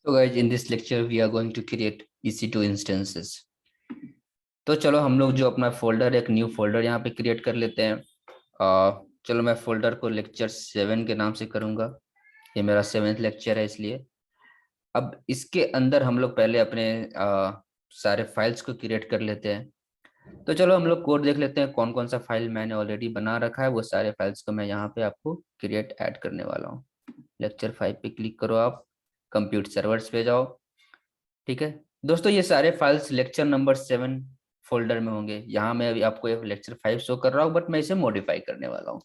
So guys, in this lecture we are going to create EC2 instances. तो चलो हम लोग जो अपना फोल्डर एक न्यू फोल्डर यहाँ पे क्रिएट कर लेते हैं। चलो मैं फोल्डर को लेक्चर 7 के नाम से करूँगा। ये मेरा 7th लेक्चर है इसलिए। अब इसके अंदर हम लोग पहले अपने सारे फाइल्स को क्रिएट कर लेते हैं। तो चलो हम लोग कोड देख लेते हैं कौन कौन सा फाइल मैंने ऑलरेडी बना रखा है। वो सारे फाइल्स को मैं यहाँ पे आपको क्रिएट ऐड करने वाला हूँ। लेक्चर 5 पे क्लिक करो, आप कंप्यूट सर्वर्स पे जाओ। ठीक है दोस्तों, ये सारे फाइल्स लेक्चर नंबर 7 फोल्डर में होंगे। यहाँ मैं अभी आपको एक लेक्चर 5 शो कर रहा हूँ, बट मैं इसे मॉडिफाई करने वाला हूँ।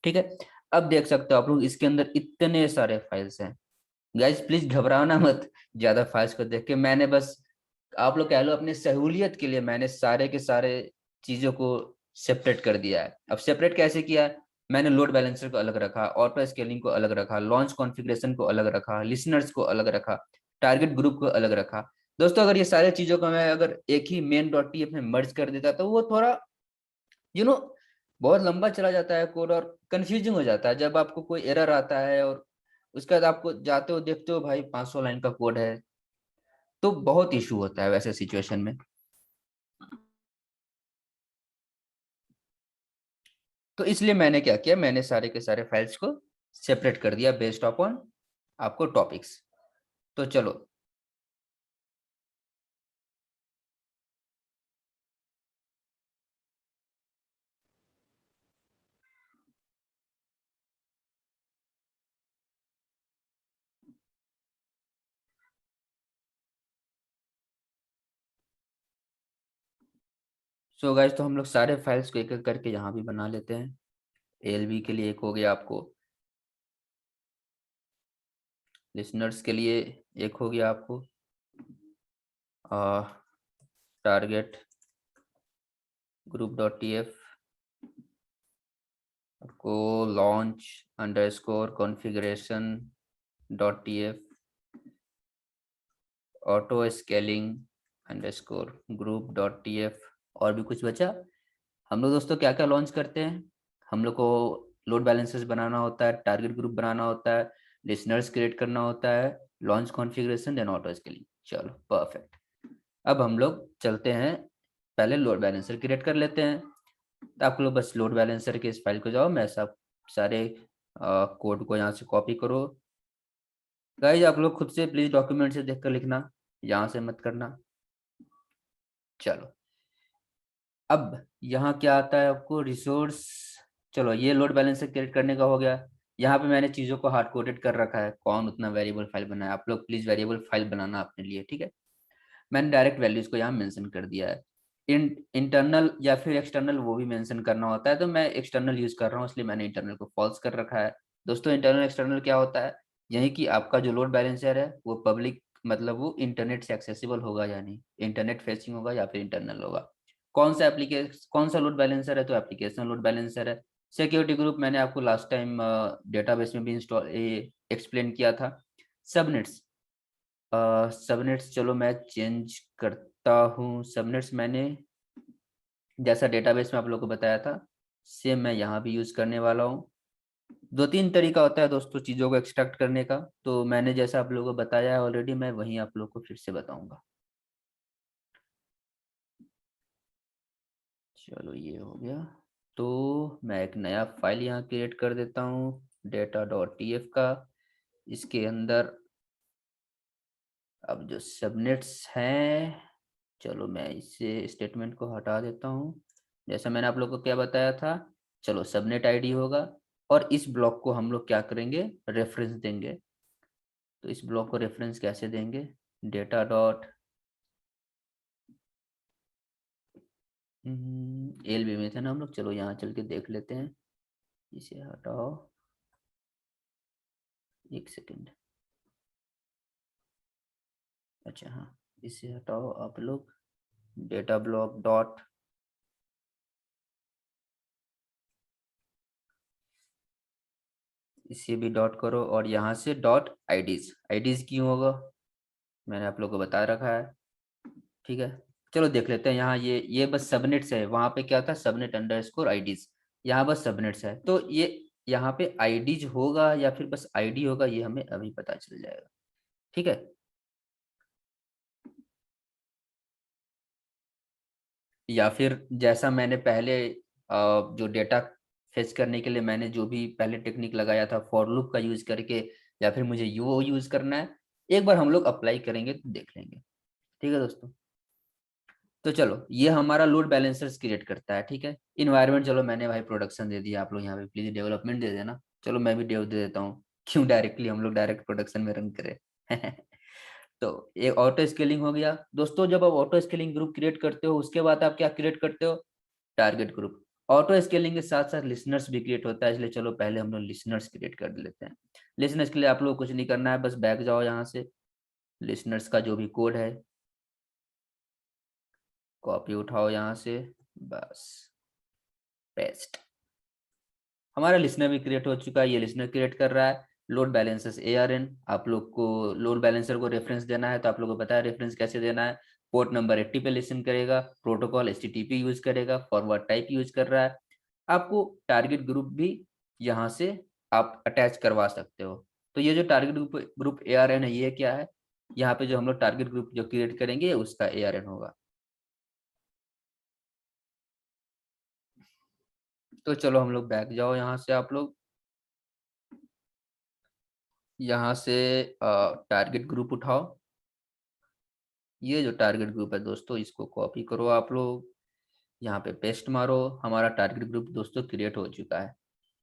ठीक है, अब देख सकते हो आप लोग इसके अंदर इतने सारे फाइल्स हैं। गाइज प्लीज घबराना मत ज्यादा फाइल्स को देख के। मैंने बस आप लोग कह लो अपने सहूलियत के लिए मैंने सारे के सारे चीजों को सेपरेट कर दिया है। अब सेपरेट कैसे किया है? मैंने लोड बैलेंसर को अलग रखा, ऑटो स्केलिंग को अलग रखा, लॉन्च कॉन्फ़िगरेशन को अलग रखा, लिसनर्स को अलग रखा, टारगेट ग्रुप को अलग रखा। दोस्तों अगर ये सारी चीजों को मैं अगर एक ही मेन डॉट टीएफ में मर्ज कर देता तो वो थोड़ा यू नो बहुत लंबा चला जाता है कोड, और कंफ्यूजिंग हो जाता है जब आपको कोई एरर आता है और उसके बाद आपको जाते हो देखते हो भाई 500 लाइन का कोड है। तो बहुत इशू होता है वैसे सिचुएशन में। तो इसलिए मैंने क्या किया, मैंने सारे के सारे फाइल्स को सेपरेट कर दिया बेस्ड अपॉन आपको टॉपिक्स। तो चलो सो गाइस, तो हम लोग सारे फाइल्स को एक एक करके यहाँ भी बना लेते हैं। एलबी के लिए एक हो गया आपको, लिसनर्स के लिए एक हो गया आपको, target group dot T F को, launch underscore configuration dot T F, auto scaling underscore group dot T F. और भी कुछ बचा? हम लोग दोस्तों क्या क्या लॉन्च करते हैं? हम लोग को लोड बैलेंसेस बनाना होता है, टारगेट ग्रुप बनाना होता है, लिसनर्स क्रिएट करना होता है, launch configuration, then auto scaling. चलो परफेक्ट। अब हम लोग चलते हैं, पहले लोड बैलेंसर क्रिएट कर लेते हैं। तो आप लोग बस लोड बैलेंसर के इस फाइल को जाओ, मैं सब सारे कोड को यहाँ से कॉपी करो। गाइज आप लोग खुद से प्लीज डॉक्यूमेंट से देख कर लिखना, यहाँ से मत करना। चलो अब यहाँ क्या आता है आपको, रिसोर्स। चलो ये लोड बैलेंसर क्रिएट करने का हो गया। यहाँ पे मैंने चीज़ों को हार्ड कोडेड कर रखा है, कौन उतना वेरिएबल फाइल बनाया। आप लोग प्लीज वेरिएबल फाइल बनाना अपने लिए, ठीक है। मैंने डायरेक्ट वैल्यूज को यहाँ मेंशन कर दिया है। इंटरनल या फिर एक्सटर्नल वो भी मेंशन करना होता है, तो मैं एक्सटर्नल यूज कर रहा हूँ इसलिए मैंने इंटरनल को फॉल्स कर रखा है। दोस्तों इंटरनल एक्सटर्नल क्या होता है? यही कि आपका जो लोड बैलेंसर है वो पब्लिक, मतलब वो इंटरनेट से एक्सेसिबल होगा या नहीं, इंटरनेट फेसिंग होगा या फिर इंटरनल होगा। कौन सा एप्लीकेशन, कौन सा लोड बैलेंसर है? तो एप्लीकेशन लोड बैलेंसर है। सिक्योरिटी ग्रुप मैंने आपको लास्ट टाइम डेटाबेस में भी इंस्टॉल एक्सप्लेन किया था। सबनेट्स, सबनेट्स चलो मैं चेंज करता हूँ। सबनेट्स मैंने जैसा डेटाबेस में आप लोगों को बताया था सेम मैं यहाँ भी यूज करने वाला हूँ। दो तीन तरीका होता है दोस्तों चीज़ों को एक्सट्रैक्ट करने का, तो मैंने जैसा आप लोगों को बताया है ऑलरेडी, मैं वहीं आप लोग को फिर से बताऊंगा। चलो ये हो गया। तो मैं एक नया फाइल यहाँ क्रिएट कर देता हूँ, डेटा डॉट टी एफ का। इसके अंदर अब जो सबनेट्स हैं, चलो मैं इसे स्टेटमेंट को हटा देता हूँ। जैसा मैंने आप लोग को क्या बताया था, चलो सबनेट आईडी होगा और इस ब्लॉक को हम लोग क्या करेंगे, रेफरेंस देंगे। तो इस ब्लॉक को रेफरेंस कैसे देंगे, डेटा डॉट एल बी में थे ना हम लोग, चलो यहाँ चल के देख लेते हैं। इसे हटाओ, एक सेकेंड। अच्छा हाँ, इसे हटाओ आप लोग, डेटा ब्लॉक डॉट, इसे भी डॉट करो और यहाँ से डॉट आईडीज। आईडीज क्यों होगा मैंने आप लोग को बता रखा है, ठीक है। चलो देख लेते हैं यहाँ, ये बस सबनेट्स है। वहां पे क्या था, सबनेट अंडरस्कोर आईडीज। यहाँ बस सबनेट्स है, तो ये यहाँ पे आईडीज होगा या फिर बस आईडी होगा, ये हमें अभी पता चल जाएगा, ठीक है। या फिर जैसा मैंने पहले जो डेटा फेच करने के लिए मैंने जो भी पहले टेक्निक लगाया था फॉर लूप का यूज करके, या फिर मुझे वो यूज करना है, एक बार हम लोग अप्लाई करेंगे तो देख लेंगे। ठीक है दोस्तों, तो चलो ये हमारा लोड बैलेंसर्स क्रिएट करता है। ठीक है, इन्वायरमेंट चलो मैंने भाई प्रोडक्शन दे दिया, आप लोग यहाँ पे प्लीज डेवलपमेंट दे देना। चलो मैं भी डेव दे देता हूँ, क्यों डायरेक्टली हम लोग डायरेक्ट प्रोडक्शन में रन करें। तो ये ऑटो स्केलिंग हो गया दोस्तों। जब आप ऑटो स्केलिंग ग्रुप क्रिएट करते हो उसके बाद आप क्या क्रिएट करते हो, टारगेट ग्रुप। ऑटो स्केलिंग के साथ साथ लिसनर्स भी क्रिएट होता है, इसलिए चलो पहले हम लोग लिसनर्स क्रिएट कर लेते हैं। लिसनर्स के लिए आप लोग कुछ नहीं करना है, बस बैक जाओ यहाँ से, लिसनर्स का जो भी कोड है कॉपी उठाओ यहाँ से, बस पेस्ट। हमारा लिसनर भी क्रिएट हो चुका है, ये लिसनर क्रिएट कर रहा है। लोड बैलेंसेस ARN, आप लोग को लोड बैलेंसर को रेफरेंस देना है तो आप लोग को पता है रेफरेंस कैसे देना है। पोर्ट नंबर 80 पे लिसन करेगा, प्रोटोकॉल HTTP यूज करेगा, फॉरवर्ड टाइप यूज कर रहा है। आपको टारगेट ग्रुप भी यहाँ से आप अटैच करवा सकते हो। तो ये जो टारगेट ग्रुप ARN है, ये क्या है, यहाँ पे जो हम लोग टारगेट ग्रुप जो क्रिएट करेंगे उसका ARN होगा। तो चलो हम लोग बैक जाओ यहाँ से, आप लोग यहाँ से टारगेट ग्रुप उठाओ। ये जो टारगेट ग्रुप है दोस्तों, इसको कॉपी करो आप लोग, यहाँ पे पेस्ट मारो। हमारा टारगेट ग्रुप दोस्तों क्रिएट हो चुका है।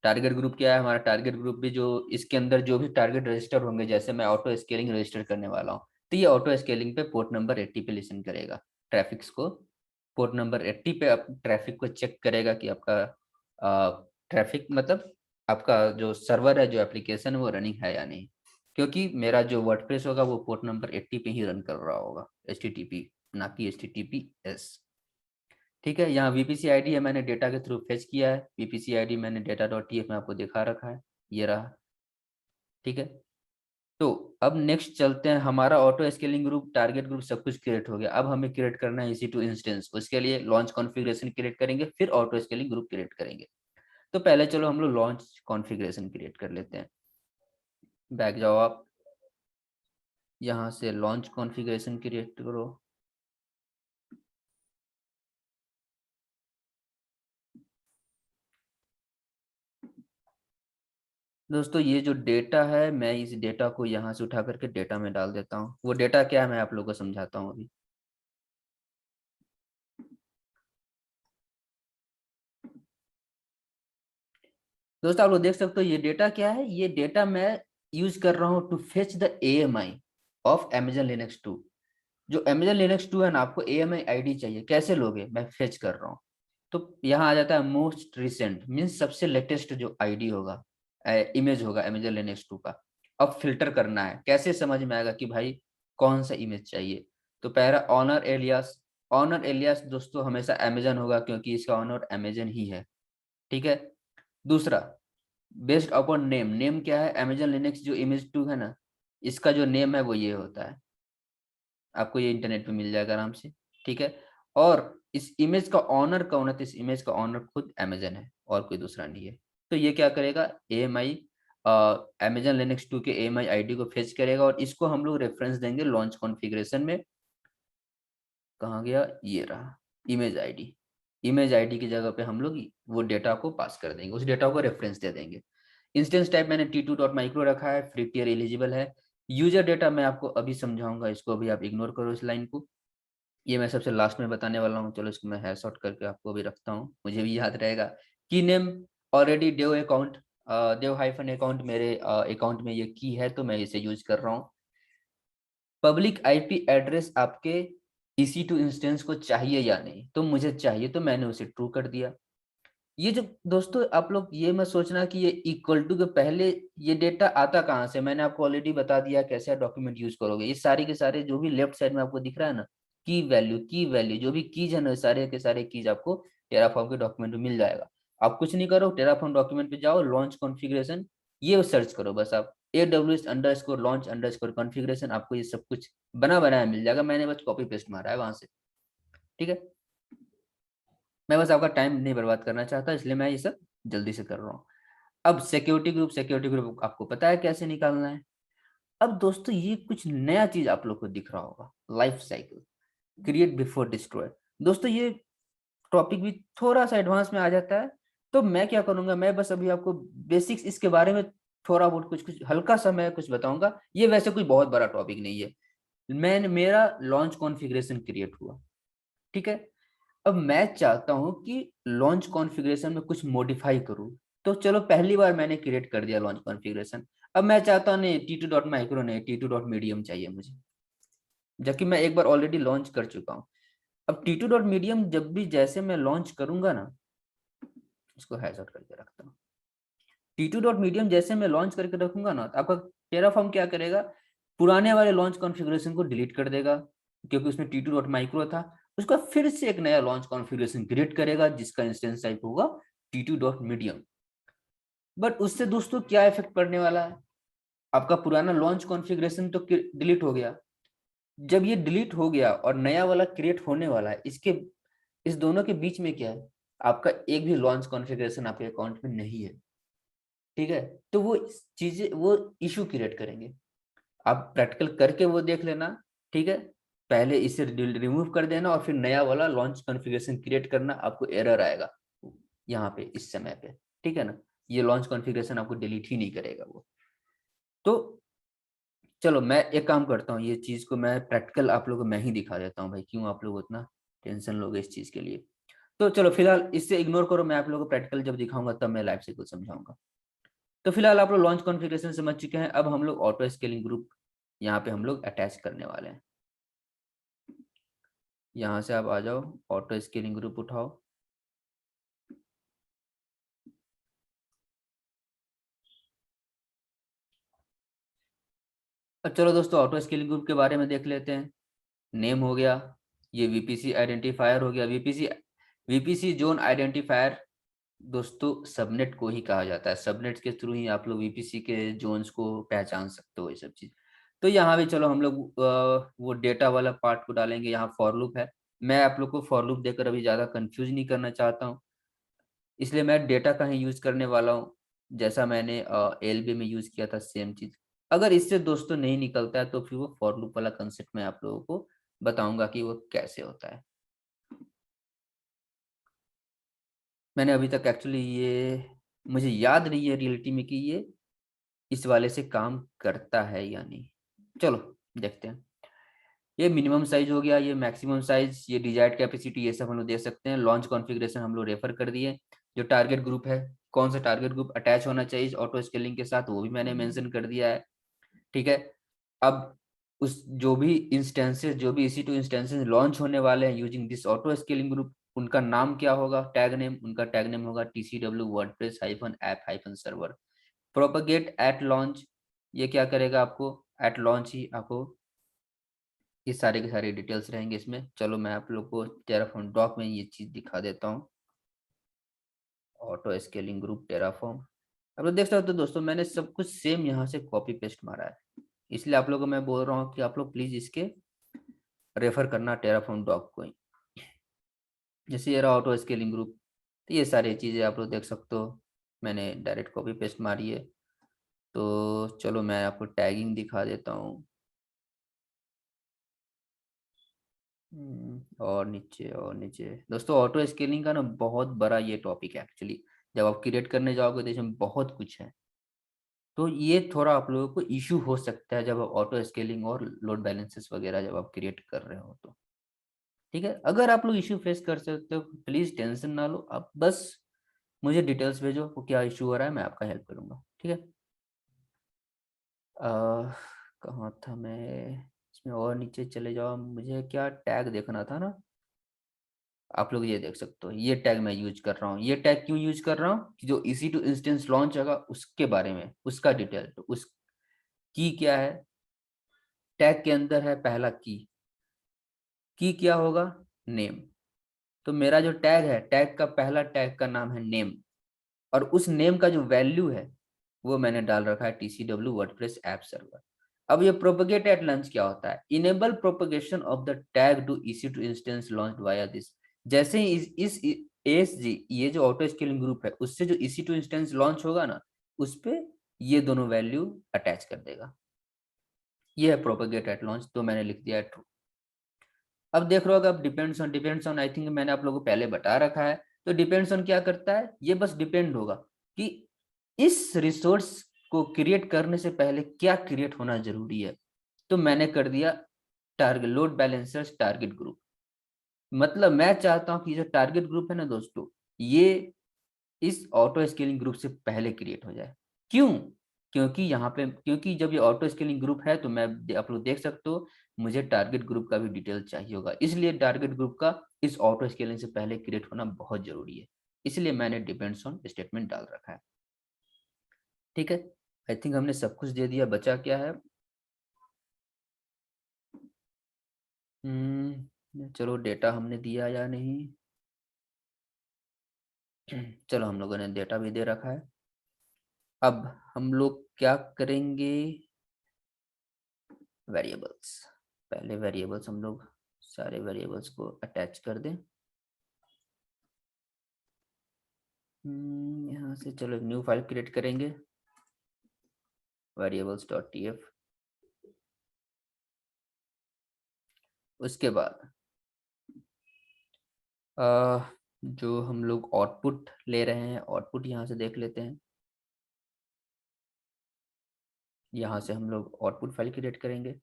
टारगेट ग्रुप क्या है, हमारा टारगेट ग्रुप भी जो इसके अंदर जो भी टारगेट रजिस्टर होंगे, जैसे मैं ऑटो स्केलिंग रजिस्टर करने वाला हूँ, तो ये ऑटो स्केलिंग पे पोर्ट नंबर 80 पे लिसन करेगा ट्रैफिक्स को। पोर्ट नंबर 80 पे आप ट्रैफिक को चेक करेगा कि आपका ट्रैफिक मतलब आपका जो सर्वर है, जो एप्लीकेशन है वो रनिंग है या नहीं। क्योंकि मेरा जो वर्डप्रेस होगा वो पोर्ट नंबर 80 पे ही रन कर रहा होगा, HTTP ना कि HTTPS। ठीक है, यहाँ VPC आईडी है, मैंने डेटा के थ्रू फेच किया है। VPC आईडी मैंने data.tf में आपको दिखा रखा है, ये रहा। ठीक है, तो अब नेक्स्ट चलते हैं। हमारा auto scaling group, target group सब कुछ क्रिएट हो गया। अब हमें क्रिएट करना है EC2 इंस्टेंस। उसके लिए लॉन्च कॉन्फ़िगरेशन क्रिएट करेंगे, फिर ऑटो स्केलिंग ग्रुप क्रिएट करेंगे। तो पहले चलो हम लोग लॉन्च कॉन्फ़िगरेशन क्रिएट कर लेते हैं। बैक जाओ आप, यहाँ से लॉन्च कॉन्फ़िगरेशन क्रिएट करो। दोस्तों ये जो डेटा है, मैं इस डेटा को यहाँ से उठा करके डेटा में डाल देता हूँ। वो डेटा क्या है मैं आप लोगों को समझाता हूँ अभी। दोस्तों आप लोग देख सकते हो ये डेटा क्या है, ये डेटा मैं यूज कर रहा हूँ to fetch the AMI of Amazon Linux 2। जो Amazon Linux 2 है ना, आपको AMI आईडी चाहिए, कैसे लोगे, मैं फेच कर रहा हूँ। तो यहाँ आ जाता है मोस्ट रिसेंट, मीन्स सबसे लेटेस्ट जो आईडी होगा, इमेज होगा Amazon Linux 2 का। अब फिल्टर करना है, कैसे समझ में आएगा कि भाई कौन सा इमेज चाहिए। तो पहला ऑनर एलियास, ऑनर एलियास दोस्तों हमेशा अमेजन होगा क्योंकि इसका ऑनर अमेजन ही है। ठीक है, दूसरा बेस्ड अपॉन नेम, नेम क्या है, Amazon लिनक्स जो इमेज 2 है ना, इसका जो नेम है वो ये होता है। आपको ये इंटरनेट पे मिल जाएगा आराम से। ठीक है, और इस इमेज का ऑनर कौन है, तो इस इमेज का ऑनर खुद Amazon है और कोई दूसरा नहीं है। तो ये क्या करेगा, AMI Amazon लिनक्स 2 के AMI आईडी को फेच करेगा और इसको हम लोग रेफरेंस देंगे लॉन्च कॉन्फ़िगरेशन में। कहाँ गया, ये रहा इमेज आईडी। इमेज आईडी की जगह पे हम लोग वो डेटा को पास कर देंगे, उस डेटा को रेफरेंस दे देंगे। इंस्टेंस टाइप मैंने t2.micro रखा है, फ्री टियर एलिजिबल है। यूजर डेटा मैं आपको अभी समझाऊंगा, इसको अभी आप इग्नोर करो इस लाइन को, ये मैं सबसे लास्ट में बताने वाला हूँ। चलो इसको मैं हैश आउट करके आपको भी रखता हूँ, मुझे भी याद रहेगा। Key name already dev account, dev hyphen account मेरे अकाउंट में ये की है, तो मैं इसे यूज कर रहा हूँ। पब्लिक आईपी एड्रेस आपके EC2 इंस्टेंस को चाहिए या नहीं, तो मुझे चाहिए तो मैंने उसे ट्रू कर दिया। ये जो दोस्तों आप लोग ये मत सोचना कि ये इक्वल टू के पहले ये डेटा आता कहाँ से, मैंने आपको ऑलरेडी बता दिया कैसे डॉक्यूमेंट यूज करोगे। ये सारे के सारे जो भी लेफ्ट साइड में आपको दिख रहा है ना, की वैल्यू जो भी कीज है ना, सारे के सारे कीज आपको टेराफॉर्म के डॉक्यूमेंट में मिल जाएगा। आप कुछ नहीं करो, टेराफॉर्म डॉक्यूमेंट पे जाओ, लॉन्च कॉन्फ़िगरेशन ये सर्च करो बस आप, AWS_launch_configuration, आपको ये सब कुछ बना बनाया मिल जाएगा। मैंने बस कॉपी पेस्ट मारा है वहां से। ठीक है, मैं बस आपका टाइम नहीं बर्बाद करना चाहता, इसलिए मैं ये सब जल्दी से कर रहा हूँ। अब सिक्योरिटी ग्रुप, सिक्योरिटी ग्रुप आपको पता है कैसे निकालना है। अब दोस्तों ये कुछ नया चीज आप लोग को दिख रहा होगा, life cycle create before destroy. दोस्तों ये टॉपिक भी थोड़ा सा एडवांस में आ जाता है। तो मैं क्या करूंगा, मैं बस अभी आपको बेसिक्स इसके बारे में थोड़ा बहुत कुछ कुछ हल्का सा मैं कुछ बताऊंगा। ये वैसे कोई बहुत बड़ा टॉपिक नहीं है। मेरा लॉन्च कॉन्फ़िगरेशन क्रिएट हुआ, ठीक है। अब मैं चाहता हूं कि लॉन्च कॉन्फ़िगरेशन में कुछ मॉडिफाई करूं। तो चलो पहली बार मैंने क्रिएट कर दिया लॉन्च कॉन्फ़िगरेशन। अब मैं चाहता हूं नहीं T2 डॉट माइक्रो नहीं, T2 डॉट मीडियम चाहिए मुझे, जबकि मैं एक बार ऑलरेडी लॉन्च कर चुका हूं। अब T2 डॉट मीडियम जब भी जैसे मैं लॉन्च करूंगा ना, इसको हैश आउट करके रखता हूँ। T2 डॉट मीडियम जैसे मैं लॉन्च करके रखूंगा ना, तो आपका टेराफॉर्म क्या करेगा, पुराने वाले लॉन्च कॉन्फ़िगरेशन को डिलीट कर देगा, क्योंकि उसमें T2 डॉट माइक्रो था। उसका फिर से एक नया लॉन्च कॉन्फ़िगरेशन क्रिएट करेगा जिसका इंस्टेंस टाइप होगा T2 डॉट मीडियम। बट उससे दोस्तों क्या इफेक्ट पड़ने वाला है, आपका पुराना लॉन्च कॉन्फ़िगरेशन तो डिलीट हो गया। जब ये डिलीट हो गया और नया वाला क्रिएट होने वाला है, इसके इस दोनों के बीच में क्या है, आपका एक भी लॉन्च कॉन्फ़िगरेशन आपके अकाउंट में नहीं है, ठीक है। तो वो चीजें वो इशू क्रिएट करेंगे। आप प्रैक्टिकल करके वो देख लेना, ठीक है। पहले इसे रिमूव कर देना और फिर नया वाला लॉन्च कॉन्फ़िगरेशन क्रिएट करना, आपको एरर आएगा यहाँ पे इस समय पे, ठीक है ना। ये लॉन्च कॉन्फ़िगरेशन आपको डिलीट ही नहीं करेगा वो। तो चलो मैं एक काम करता हूँ, ये चीज को मैं प्रैक्टिकल आप लोगों को मैं ही दिखा देता हूँ भाई, क्यों आप लोग उतना टेंशन लोगे इस चीज के लिए। तो चलो फिलहाल इससे इग्नोर करो, मैं आप लोगों को प्रैक्टिकल जब दिखाऊंगा तब मैं लाइव से कुछ समझाऊंगा। तो फिलहाल आप लोग लॉन्च कॉन्फ़िगरेशन समझ चुके हैं। अब हम लोग ऑटो स्केलिंग ग्रुप यहाँ पे हम लोग अटैच करने वाले हैं। यहाँ से आप आ जाओ, ऑटो स्केलिंग ग्रुप उठाओ। अब चलो दोस्तों ऑटो स्केलिंग ग्रुप के बारे में देख लेते हैं। नेम हो गया, ये वीपीसी आइडेंटिफायर हो गया। वीपीसी वीपीसी जोन आइडेंटिफायर दोस्तों सबनेट को ही कहा जाता है। सबनेट के थ्रू ही आप लोग वीपीसी के जोन्स को पहचान सकते हो, ये सब चीज। तो यहाँ भी चलो हम लोग वो डेटा वाला पार्ट को डालेंगे। यहाँ फॉर लूप है, मैं आप लोग को फॉर लूप देकर अभी ज्यादा कंफ्यूज नहीं करना चाहता हूँ, इसलिए मैं डेटा का ही यूज करने वाला हूँ, जैसा मैंने एलबी में यूज किया था सेम चीज। अगर इससे दोस्तों नहीं निकलता है तो फिर वो फॉर लूप वाला कंसेप्ट मैं आप लोगों को बताऊंगा कि वो कैसे होता है। मैंने अभी तक एक्चुअली ये मुझे याद नहीं है रियलिटी में कि ये इस वाले से काम करता है या नहीं। चलो देखते हैं। ये मिनिमम साइज हो गया, ये मैक्सिमम साइज, ये डिजायर्ड कैपेसिटी, ये सब हम लोग दे सकते हैं। लॉन्च कॉन्फ़िगरेशन हम लोग रेफर कर दिए। जो टारगेट ग्रुप है, कौन सा टारगेट ग्रुप अटैच होना चाहिए ऑटो स्केलिंग के साथ, वो भी मैंने मेंशन कर दिया है, ठीक है। अब उस जो भी EC2 इंस्टेंसेस लॉन्च होने वाले हैं using this auto scaling group, उनका नाम क्या होगा, टैग नेम, उनका टैग नेम होगा TCW WordPress hyphen app hyphen server. Propagate at launch, ये क्या करेगा, आपको एट लॉन्च ही आपको ये सारे के सारे डिटेल्स रहेंगे इसमें। चलो मैं आप लोग को टेराफॉर्म डॉक में ये चीज दिखा देता हूँ। ऑटो स्केलिंग ग्रुप टेराफॉर्म, आप लोग देख सकते हो दोस्तों, मैंने सब कुछ सेम यहाँ से कॉपी पेस्ट मारा है। इसलिए आप लोगों को मैं बोल रहा हूँ कि आप लोग प्लीज इसके रेफर करना टेराफॉर्म डॉक को ही। जैसे ये रहा ऑटो स्केलिंग ग्रुप, तो ये सारी चीज़ें आप लोग देख सकते हो, मैंने डायरेक्ट कॉपी पेस्ट मारी है। तो चलो मैं आपको टैगिंग दिखा देता हूँ। और नीचे दोस्तों ऑटो स्केलिंग का ना बहुत बड़ा ये टॉपिक है एक्चुअली। जब आप क्रिएट करने जाओगे तो इसमें बहुत कुछ है। तो ये थोड़ा आप लोगों को इशू हो सकता है जब आप ऑटो स्केलिंग और लोड बैलेंसेस वगैरह जब आप क्रिएट कर रहे हो तो, ठीक है। अगर आप लोग इशू फेस कर सकते हो प्लीज टेंशन ना लो, आप बस मुझे डिटेल्स भेजो वो क्या इशू हो रहा है, मैं आपका हेल्प करूंगा, ठीक है। कहाँ था मैं, इसमें और नीचे चले जाओ, मुझे क्या टैग देखना था ना। आप लोग ये देख सकते हो, ये टैग मैं यूज कर रहा हूँ। ये टैग क्यों यूज कर रहा हूँ कि जो EC2 इंस्टेंस लॉन्च होगा उसके बारे में, उसका डिटेल, तो उस की क्या है, टैग के अंदर है पहला की क्या होगा, नेम। तो मेरा जो टैग है, टैग का पहला टैग का नाम है नेम, और उस नेम का जो वैल्यू है वो मैंने डाल रखा है TCW वर्डप्रेस ऐप सर्वर। अब ये प्रोपेगेट एट लॉन्च क्या होता है, enable propagation of the tag to EC2 instance launched via this. जैसे ही इस ASG, ये जो ऑटो स्केलिंग ग्रुप है, उससे जो EC2 इंस्टेंस लॉन्च होगा ना, उस पे ये दोनों वैल्यू अटैच कर देगा। ये है प्रोपेगेट एट लॉन्च, तो मैंने लिख दिया है ट्रू। अब देख रहे हो, अब डिपेंड्स ऑन आई थिंक मैंने आप लोगों को पहले बता रखा है। तो डिपेंड्स ऑन क्या करता है, ये बस डिपेंड होगा कि इस रिसोर्स को क्रिएट करने से पहले क्या क्रिएट होना जरूरी है। तो मैंने कर दिया target load balancers target group. मतलब मैं चाहता हूं कि जो टारगेट ग्रुप है ना दोस्तों, ये इस ऑटो स्केलिंग ग्रुप से पहले क्रिएट हो जाए। क्यों? क्योंकि यहाँ पे, क्योंकि जब ये ऑटो स्केलिंग ग्रुप है तो मैं आप लोग देख सकते हो मुझे टारगेट ग्रुप का भी डिटेल चाहिए होगा, इसलिए टारगेट ग्रुप का इस ऑटो स्केलिंग से पहले क्रिएट होना बहुत जरूरी है। इसलिए मैंने डिपेंड्स ऑन स्टेटमेंट डाल रखा है। ठीक है, आई थिंक हमने सब कुछ दे दिया, बचा क्या है। चलो डेटा हमने दिया या नहीं। चलो हम लोगों ने डेटा भी दे रखा है। अब हम लोग क्या करेंगे, वेरिएबल्स। पहले वेरिएबल्स हम लोग सारे वेरिएबल्स को अटैच कर दें। यहाँ से चलो एक न्यू फाइल क्रिएट करेंगे, variables.tf। उसके बाद जो हम लोग आउटपुट ले रहे हैं, आउटपुट यहाँ से देख लेते हैं। यहाँ से हम लोग आउटपुट फाइल क्रिएट करेंगे।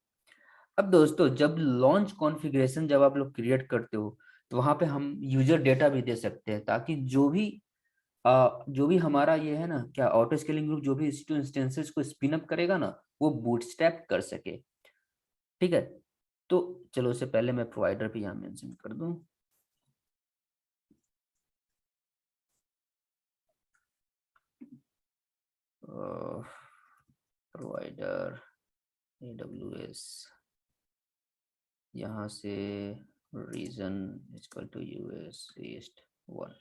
अब दोस्तों जब लॉन्च कॉन्फ़िगरेशन जब आप लोग क्रिएट करते हो तो वहाँ पे हम यूजर डेटा भी दे सकते हैं, ताकि जो भी हमारा ये है ना क्या ऑटो स्केलिंग ग्रुप जो भी EC2 इंस्टेंसेस को स्पिन अप करेगा ना, वो बूटस्ट्रैप कर सके। ठीक है, तो चलो उससे पहले मैं प्रोवाइडर भी यहाँ मेंशन कर दूं। प्रोवाइडर AWS, यहाँ से region equal to US east 1।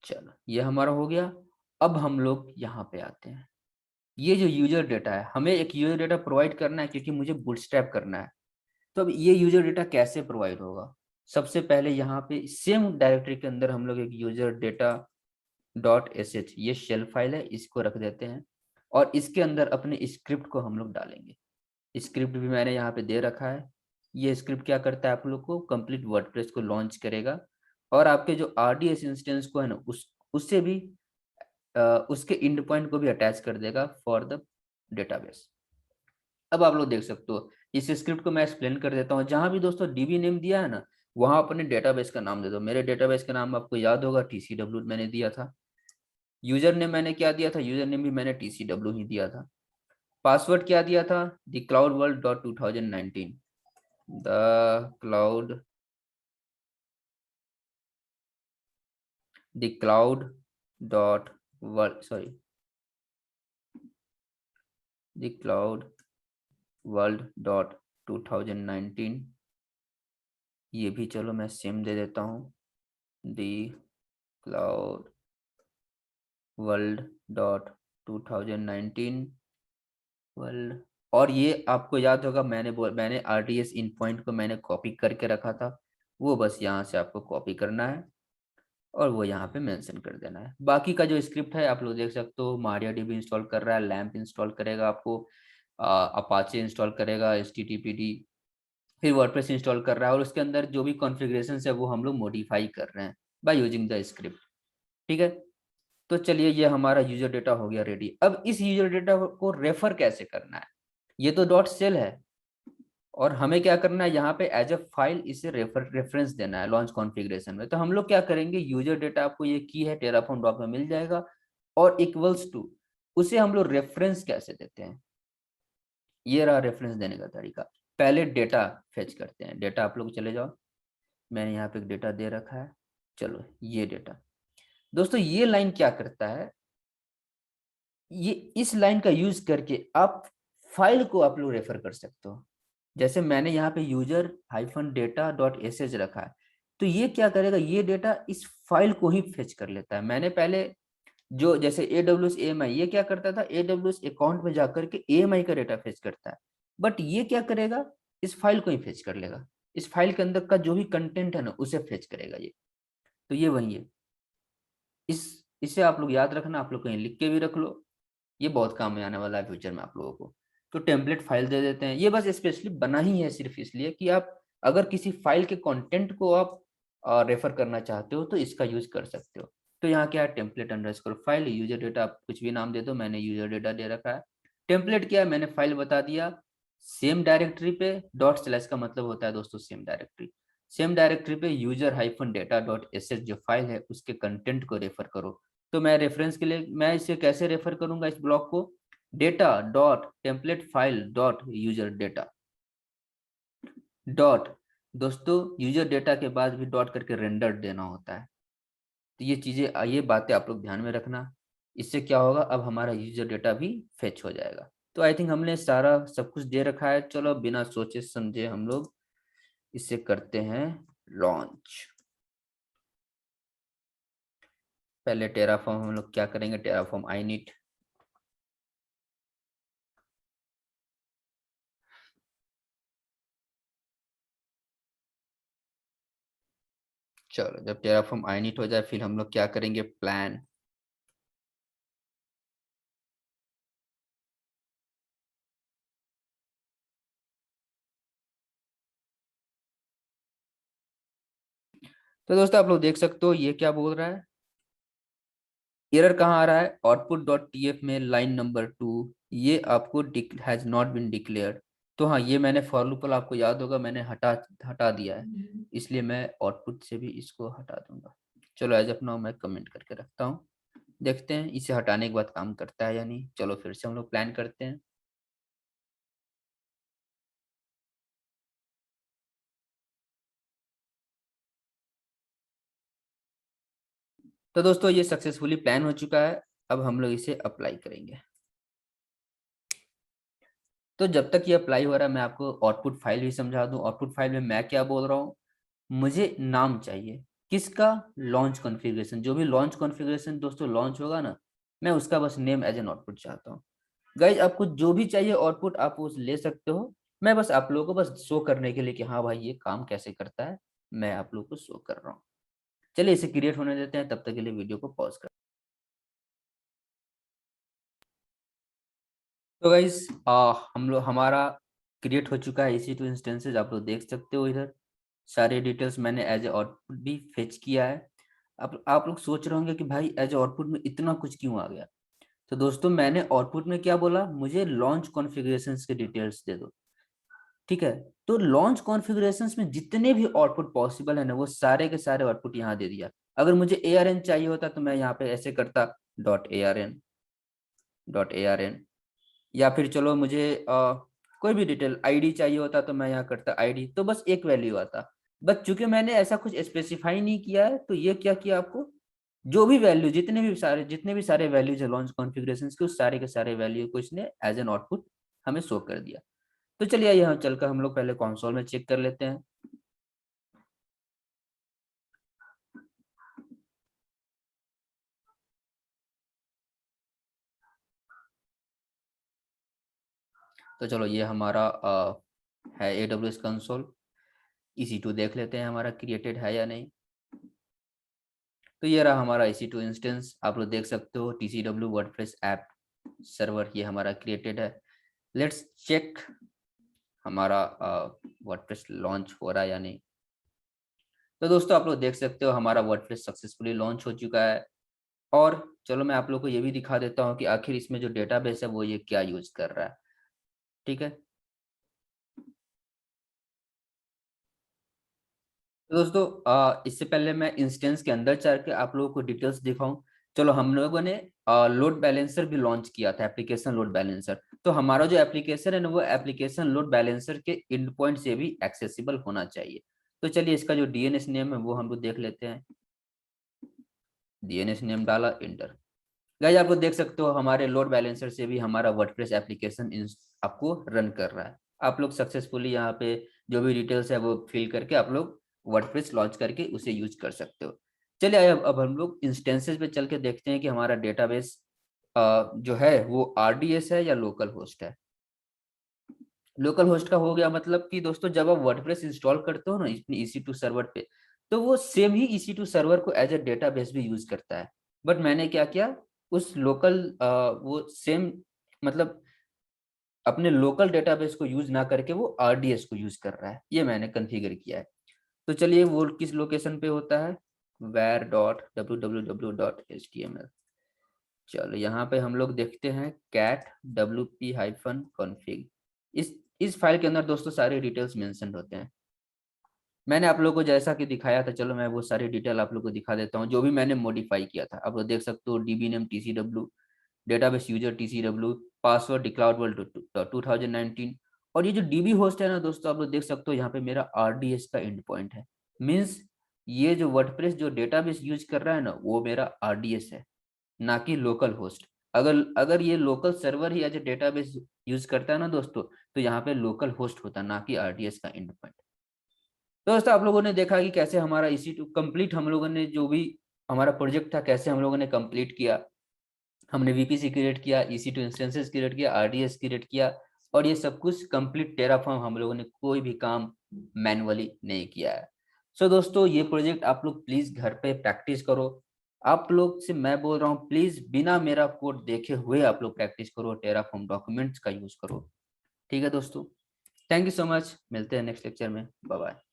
चलो ये हमारा हो गया। अब हम लोग यहाँ पे आते हैं। ये जो यूजर डेटा है, हमें एक यूजर डेटा प्रोवाइड करना है क्योंकि मुझे बूटस्ट्रैप करना है। तो अब ये यूजर डेटा कैसे प्रोवाइड होगा, सबसे पहले यहाँ पे सेम डायरेक्टरी के अंदर हम लोग एक यूजर डेटा .sh ये शेल फाइल है, इसको रख देते हैं और इसके अंदर अपने स्क्रिप्ट को हम लोग डालेंगे। स्क्रिप्ट भी मैंने यहाँ पे दे रखा है। ये स्क्रिप्ट क्या करता है, आप लोग को कंप्लीट वर्डप्रेस को लॉन्च करेगा और आपके जो RDS इंस्टेंस को है ना उससे भी उसके इंड पॉइंट को भी अटैच कर देगा फॉर द डेटाबेस। अब आप लोग देख सकते हो, इस स्क्रिप्ट को मैं एक्सप्लेन कर देता हूँ। जहां भी दोस्तों DB नेम दिया है ना, वहां अपने डेटाबेस का नाम दे दो। मेरे डेटाबेस का नाम आपको याद होगा TCW मैंने दिया था। यूजर नेम मैंने क्या दिया था, यूजर नेम भी मैंने TCW ही दिया था। पासवर्ड क्या दिया था, thecloudworld.2019, the cloud the cloud dot world sorry the cloud world.2019। ये भी चलो मैं सेम दे देता हूँ, दी क्लाउड world.2019 वर्ल्ड। और ये आपको याद होगा मैंने RDS इन पॉइंट को मैंने कॉपी करके रखा था, वो बस यहाँ से आपको कॉपी करना है और वो यहाँ पे मेंशन कर देना है। बाकी का जो स्क्रिप्ट है आप लोग देख सकते हो, MariaDB इंस्टॉल कर रहा है, लैम्प इंस्टॉल करेगा आपको, अपाचे इंस्टॉल करेगा, HTTPD, फिर वर्डप्रेस इंस्टॉल कर रहा है और उसके अंदर जो भी कॉन्फ़िगरेशन है वो हम लोग मॉडिफाई कर रहे हैं बाय यूजिंग द स्क्रिप्ट। ठीक है, तो चलिए ये हमारा यूजर डेटा हो गया रेडी। अब इस यूजर डेटा को रेफर कैसे करना है, ये तो डॉट सेल है और हमें क्या करना है यहाँ पे एज अ फाइल इसे रेफरेंस देना है लॉन्च कॉन्फ़िगरेशन में। तो हम लोग क्या करेंगे, यूजर डेटा आपको ये की है टेराफॉर्म डॉक में मिल जाएगा और इक्वल्स टू उसे हम लोग रेफरेंस कैसे देते हैं, ये रहा रेफरेंस देने का तरीका। पहले डेटा फेच करते हैं, डेटा आप लोग चले जाओ, मैंने यहाँ पे एक डेटा दे रखा है। चलो ये डेटा दोस्तों, ये लाइन क्या करता है, ये इस लाइन का यूज करके आप फाइल को आप लोग रेफर कर सकते हो। जैसे मैंने यहाँ पे user hyphen data dot sh रखा है, तो ये क्या करेगा, ये डेटा इस फाइल को ही फेच कर लेता है। मैंने पहले जो जैसे AWS AMI ये क्या करता था, AWS अकाउंट में जाकर के AMI का डेटा फेच करता है, बट ये क्या करेगा, इस फाइल को ही फेच कर लेगा। इस फाइल के अंदर का जो भी कंटेंट है ना उसे फेच करेगा ये। तो ये वही है, इस इसे आप लोग याद रखना, आप लोग कहीं लिख के भी रख लो, ये बहुत काम में आने वाला है फ्यूचर में आप लोगों को। तो टेम्पलेट फाइल दे देते हैं। ये बस स्पेशली बना ही है सिर्फ इसलिए कि आप अगर किसी फाइल के कंटेंट को आप रेफर करना चाहते हो तो इसका यूज कर सकते हो। तो यहाँ क्या है, template underscore file, user data आप कुछ भी नाम दे दो, मैंने यूजर डेटा दे रखा है। टेम्पलेट क्या है, मैंने फाइल बता दिया। सेम डायरेक्टरी पे डॉट स्लैश का मतलब होता है दोस्तों सेम डायरेक्टरी। सेम डायरेक्टरी पे user hyphen data dot S जो फाइल है उसके कंटेंट को रेफर करो। तो मैं रेफरेंस के लिए मैं इसे कैसे रेफर करूंगा इस ब्लॉक को, data dot template file dot user data dot, दोस्तों यूजर डेटा के बाद भी डॉट करके रेंडर देना होता है। तो ये चीजें ये बातें आप लोग ध्यान में रखना। इससे क्या होगा, अब हमारा यूजर डेटा भी फेच हो जाएगा। तो आई थिंक हमने सारा सब कुछ दे रखा है। चलो बिना सोचे समझे हम लोग इसे करते हैं लॉन्च। पहले टेराफॉर्म हम लोग क्या करेंगे, टेराफॉर्म आई नीट। चलो जब टेराफॉर्म आई नीट हो जाए फिर हम लोग क्या करेंगे, प्लान। तो दोस्तों आप लोग देख सकते हो ये क्या बोल रहा है, एरर कहाँ आ रहा है, आउटपुट डॉट टीएफ में लाइन नंबर 2, ये आपको हैज नॉट बीन डिक्लेयर्ड। तो हाँ ये मैंने फॉर लूप आपको याद होगा मैंने हटा हटा दिया है, इसलिए मैं आउटपुट से भी इसको हटा दूंगा। चलो एज ऑफ नाउ मैं कमेंट करके रखता हूँ, देखते हैं इसे हटाने के बाद काम करता है या नहीं। चलो फिर से हम लोग प्लान करते हैं। तो दोस्तों ये सक्सेसफुली प्लान हो चुका है, अब हम लोग इसे अप्लाई करेंगे। तो जब तक ये अप्लाई हो रहा है मैं आपको आउटपुट फाइल भी समझा दूं। आउटपुट फाइल में मैं क्या बोल रहा हूँ, मुझे नाम चाहिए किसका, लॉन्च कॉन्फ़िगरेशन। जो भी लॉन्च कॉन्फ़िगरेशन दोस्तों लॉन्च होगा ना, मैं उसका बस नेम एज एन आउटपुट चाहता हूँ। गाइज आपको जो भी चाहिए आउटपुट आप उस ले सकते हो, मैं बस आप लोगों को बस शो करने के लिए कि हाँ भाई ये काम कैसे करता है, मैं आप लोगों को शो कर रहा हूँ। चलिए इसे क्रिएट होने देते हैं, तब तक के लिए वीडियो को पॉज कर। तो गाइज हम लोग हमारा क्रिएट हो चुका है EC2 इंस्टेंसेज, आप लोग देख सकते हो इधर सारे डिटेल्स मैंने एज ए आउटपुट भी फेच किया है। अब आप लोग सोच रहे होंगे कि भाई एज आउटपुट में इतना कुछ क्यों आ गया। तो दोस्तों मैंने आउटपुट में क्या बोला, मुझे लॉन्च कॉन्फ़िगरेशंस के डिटेल्स दे दो, ठीक है। तो लॉन्च कॉन्फ़िगरेशंस में जितने भी आउटपुट पॉसिबल है ना वो सारे के सारे आउटपुट यहाँ दे दिया। अगर मुझे ARN चाहिए होता तो मैं यहाँ पे ऐसे करता, डॉट ARN डॉट ARN, या फिर चलो मुझे कोई भी डिटेल आईडी चाहिए होता तो मैं यहाँ करता आईडी, तो बस एक वैल्यू आता। बट चूंकि मैंने ऐसा कुछ स्पेसिफाई नहीं किया है तो ये क्या किया, आपको जो भी वैल्यू जितने भी सारे वैल्यूज है लॉन्च कॉन्फ़िगरेशंस के उस सारे के सारे वैल्यू को इसने एज एन आउटपुट हमें शो कर दिया। तो चलिए यहाँ चलकर हम लोग पहले कंसोल में चेक कर लेते हैं। तो चलो ये हमारा है AWS कंसोल। EC2 देख लेते हैं हमारा क्रिएटेड है या नहीं। तो ये रहा हमारा EC2 इंस्टेंस, आप लोग देख सकते हो TCW वर्डप्रेस ऐप सर्वर ये हमारा क्रिएटेड है। लेट्स चेक हमारा वर्डप्रेस लॉन्च हो रहा है या नहीं। तो दोस्तों आप लोग देख सकते हो हमारा वर्डप्रेस सक्सेसफुली लॉन्च हो चुका है। और चलो मैं आप लोग को ये भी दिखा देता हूँ कि आखिर इसमें जो डेटाबेस है वो ये क्या यूज कर रहा है, ठीक है। तो दोस्तों इससे पहले मैं इंस्टेंस के अंदर चल के आप लोगों को डिटेल्स दिखाऊं। चलो हम लोगों ने लोड बैलेंसर भी लॉन्च किया था, एप्लीकेशन लोड बैलेंसर। तो हमारा जो एप्लीकेशन है ना वो एप्लीकेशन लोड बैलेंसर के एंड पॉइंट से भी एक्सेसिबल होना चाहिए। तो चलिए इसका जो DNS नेम है वो हम लोग देख लेते हैं। DNS नेम डाला, इंटर। गाइस आपको देख सकते हो हमारे लोड बैलेंसर से भी हमारा वर्डप्रेस एप्लीकेशन आपको रन कर रहा है। आप लोग सक्सेसफुली यहाँ पे जो भी डिटेल्स है वो फिल करके आप लोग वर्डप्रेस लॉन्च करके उसे यूज कर सकते हो। चलिए अब हम लोग इंस्टेंसेस पे चल के देखते हैं कि हमारा डेटाबेस जो है वो RDS है या लोकल होस्ट है। लोकल होस्ट का हो गया मतलब कि दोस्तों जब आप वर्डप्रेस इंस्टॉल करते हो ना अपनी EC2 सर्वर पे, तो वो सेम ही EC2 सर्वर को एज ए डेटाबेस भी यूज करता है। बट मैंने क्या किया, उस लोकल वो सेम मतलब अपने लोकल डेटाबेस को यूज ना करके वो RDS को यूज कर रहा है, ये मैंने कॉन्फ़िगर किया है। तो चलिए वो किस लोकेशन पे होता है, var.www.html। चलो यहाँ पे हम लोग देखते हैं cat wp-config। इस फाइल के अंदर दोस्तों सारे डिटेल्स मेंशन होते हैं। मैंने आप लोगों को जैसा कि दिखाया था, चलो मैं वो सारी डिटेल आप लोगों को दिखा देता हूँ जो भी मैंने मॉडिफाई किया था। आप लोग देख सकते हो DB name TCW, database user TCW, password decloud world 2019। और ये जो DB होस्ट है ना दोस्तों, आप लोग देख सकते हो यहाँ पे मेरा RDS का एंड पॉइंट है। मीन्स ये जो वर्डप्रेस जो डेटाबेस यूज कर रहा है ना, वो मेरा RDS है, ना कि लोकल होस्ट। अगर अगर ये लोकल सर्वर ही एज ए डेटाबेस यूज करता है ना दोस्तों, तो यहाँ पे लोकल होस्ट होता, ना कि RDS का एंड पॉइंट। तो दोस्तों आप लोगों ने देखा कि कैसे हमारा EC2 कंप्लीट, हम लोगों ने जो भी हमारा प्रोजेक्ट था कैसे हम लोगों ने कंप्लीट किया। हमने VPC क्रिएट किया, EC2 इंस्टेंसेस क्रिएट किया, RDS क्रिएट किया, और ये सब कुछ कंप्लीट टेराफॉर्म, हम लोगों ने कोई भी काम मैनुअली नहीं किया है। सो दोस्तों ये प्रोजेक्ट आप लोग प्लीज घर पे प्रैक्टिस करो। आप लोग से मैं बोल रहा हूँ, प्लीज बिना मेरा कोड देखे हुए आप लोग प्रैक्टिस करो, टेराफॉर्म डॉक्यूमेंट्स का यूज करो। ठीक है दोस्तों, थैंक यू सो मच, मिलते हैं नेक्स्ट लेक्चर में, बाय बाय।